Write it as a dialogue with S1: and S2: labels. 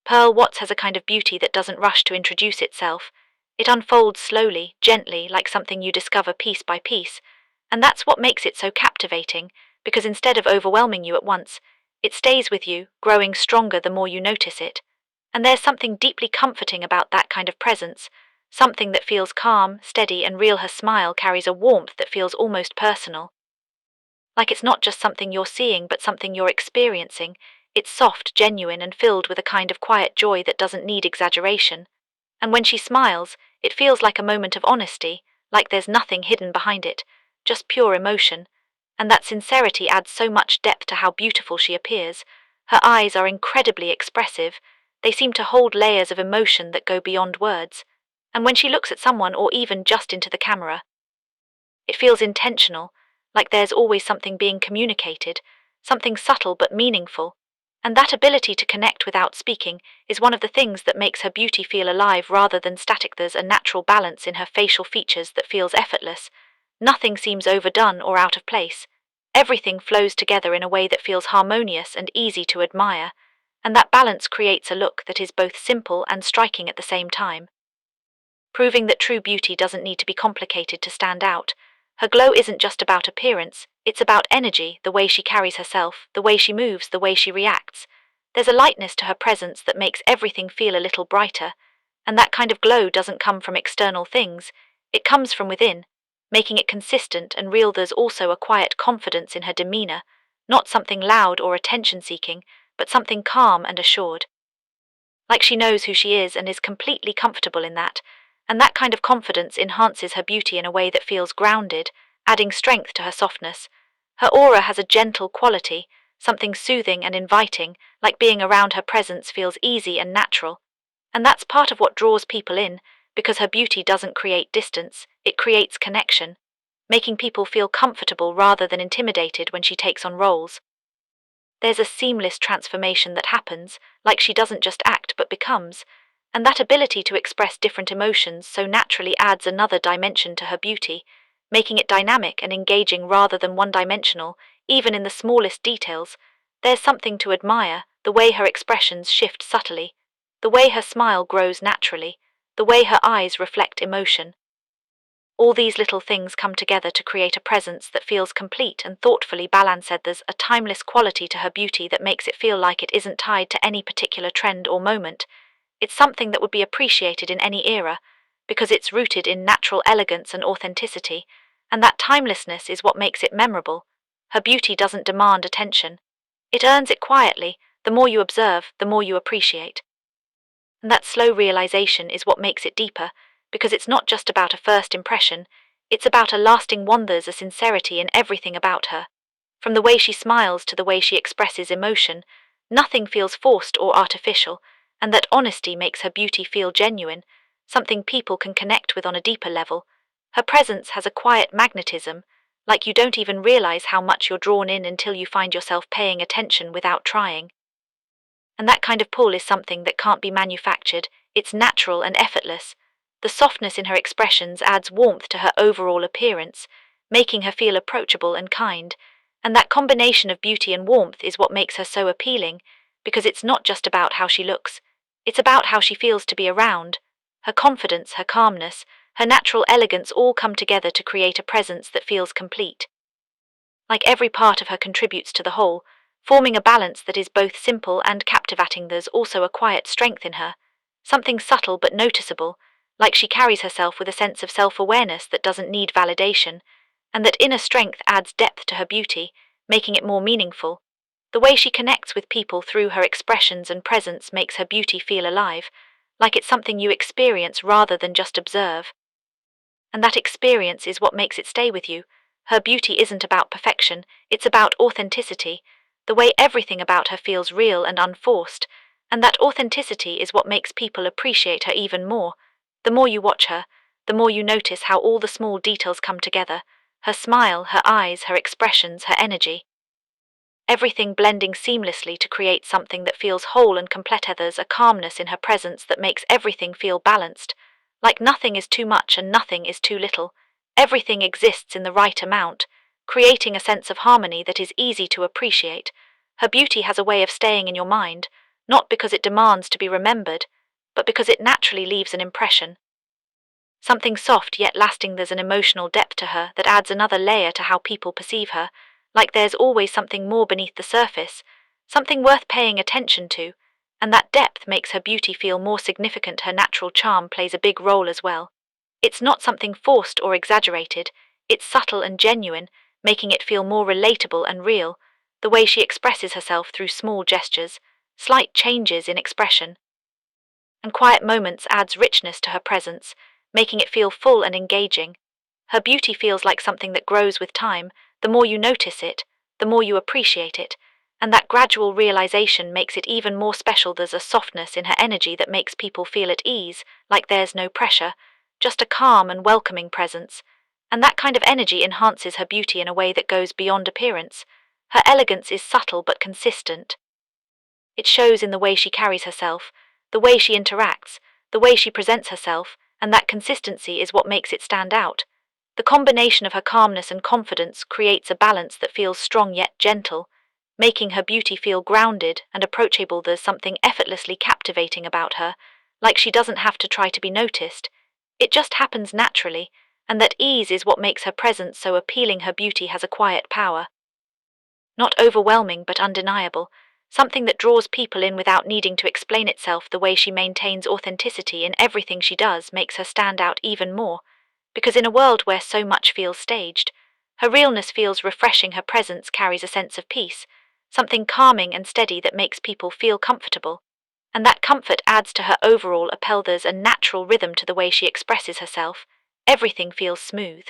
S1: Wats has a kind of beauty that doesn't rush to introduce itself. It unfolds slowly, gently, like something you discover piece by piece. And that's what makes it so captivating, because instead of overwhelming you at once, it stays with you, growing stronger the more you notice it. And there's something deeply comforting about that kind of presence, something that feels calm, steady, and real. Her smile carries a warmth that feels almost personal. Like it's not just something you're seeing, but something you're experiencing. It's soft, genuine, and filled with a kind of quiet joy that doesn't need exaggeration. And when she smiles, it feels like a moment of honesty, like there's nothing hidden behind it, just pure emotion. And that sincerity adds so much depth to how beautiful she appears. Her eyes are incredibly expressive. They seem to hold layers of emotion that go beyond words. And when she looks at someone or even just into the camera, it feels intentional, like there's always something being communicated, something subtle but meaningful. And that ability to connect without speaking is one of the things that makes her beauty feel alive rather than static. There's a natural balance in her facial features that feels effortless. Nothing seems overdone or out of place. Everything flows together in a way that feels harmonious and easy to admire, and that balance creates a look that is both simple and striking at the same time, proving that true beauty doesn't need to be complicated to stand out. Her glow isn't just about appearance, it's about energy, the way she carries herself, the way she moves, the way she reacts. There's a lightness to her presence that makes everything feel a little brighter, and that kind of glow doesn't come from external things, it comes from within, making it consistent and real. There's also a quiet confidence in her demeanor, not something loud or attention-seeking, but something calm and assured. Like she knows who she is and is completely comfortable in that, and that kind of confidence enhances her beauty in a way that feels grounded, adding strength to her softness. Her aura has a gentle quality, something soothing and inviting, like being around her presence feels easy and natural. And that's part of what draws people in, because her beauty doesn't create distance, it creates connection, making people feel comfortable rather than intimidated when she takes on roles. There's a seamless transformation that happens, like she doesn't just act but becomes, and that ability to express different emotions so naturally adds another dimension to her beauty, making it dynamic and engaging rather than one-dimensional. Even in the smallest details, there's something to admire, the way her expressions shift subtly, the way her smile grows naturally, the way her eyes reflect emotion. All these little things come together to create a presence that feels complete and thoughtfully balanced. There's a timeless quality to her beauty that makes it feel like it isn't tied to any particular trend or moment. It's something that would be appreciated in any era, because it's rooted in natural elegance and authenticity, and that timelessness is what makes it memorable. Her beauty doesn't demand attention. It earns it quietly. The more you observe, the more you appreciate. And that slow realization is what makes it deeper, because it's not just about a first impression, it's about a lasting one. There's a sincerity in everything about her. From the way she smiles to the way she expresses emotion, nothing feels forced or artificial, and that honesty makes her beauty feel genuine, something people can connect with on a deeper level. Her presence has a quiet magnetism, like you don't even realize how much you're drawn in until you find yourself paying attention without trying. And that kind of pull is something that can't be manufactured, it's natural and effortless. The softness in her expressions adds warmth to her overall appearance, making her feel approachable and kind, and that combination of beauty and warmth is what makes her so appealing, because it's not just about how she looks, it's about how she feels to be around. Her confidence, her calmness, her natural elegance all come together to create a presence that feels complete. Like every part of her contributes to the whole, forming a balance that is both simple and captivating. There's also a quiet strength in her, something subtle but noticeable, like she carries herself with a sense of self-awareness that doesn't need validation, and that inner strength adds depth to her beauty, making it more meaningful. The way she connects with people through her expressions and presence makes her beauty feel alive, like it's something you experience rather than just observe. And that experience is what makes it stay with you. Her beauty isn't about perfection, it's about authenticity, the way everything about her feels real and unforced, and that authenticity is what makes people appreciate her even more. The more you watch her, the more you notice how all the small details come together, her smile, her eyes, her expressions, her energy. Everything blending seamlessly to create something that feels whole and complete. There's a calmness in her presence that makes everything feel balanced, like nothing is too much and nothing is too little. Everything exists in the right amount, creating a sense of harmony that is easy to appreciate. Her beauty has a way of staying in your mind, not because it demands to be remembered, but because it naturally leaves an impression. Something soft yet lasting. There's an emotional depth to her that adds another layer to how people perceive her, like there's always something more beneath the surface, something worth paying attention to, and that depth makes her beauty feel more significant. Her natural charm plays a big role as well. It's not something forced or exaggerated, it's subtle and genuine, making it feel more relatable and real, the way she expresses herself through small gestures, slight changes in expression, and quiet moments adds richness to her presence, making it feel full and engaging. Her beauty feels like something that grows with time. The more you notice it, the more you appreciate it, and that gradual realization makes it even more special. There's a softness in her energy that makes people feel at ease, like there's no pressure, just a calm and welcoming presence, and that kind of energy enhances her beauty in a way that goes beyond appearance. Her elegance is subtle but consistent. It shows in the way she carries herself, the way she interacts, the way she presents herself, and that consistency is what makes it stand out. The combination of her calmness and confidence creates a balance that feels strong yet gentle, making her beauty feel grounded and approachable. There's something effortlessly captivating about her, like she doesn't have to try to be noticed. It just happens naturally, and that ease is what makes her presence so appealing. Her beauty has a quiet power, not overwhelming but undeniable, something that draws people in without needing to explain itself. The way she maintains authenticity in everything she does makes her stand out even more, because in a world where so much feels staged, her realness feels refreshing. Her presence carries a sense of peace, something calming and steady that makes people feel comfortable, and that comfort adds to her overall appeal. There's a natural rhythm to the way she expresses herself. Everything feels smooth,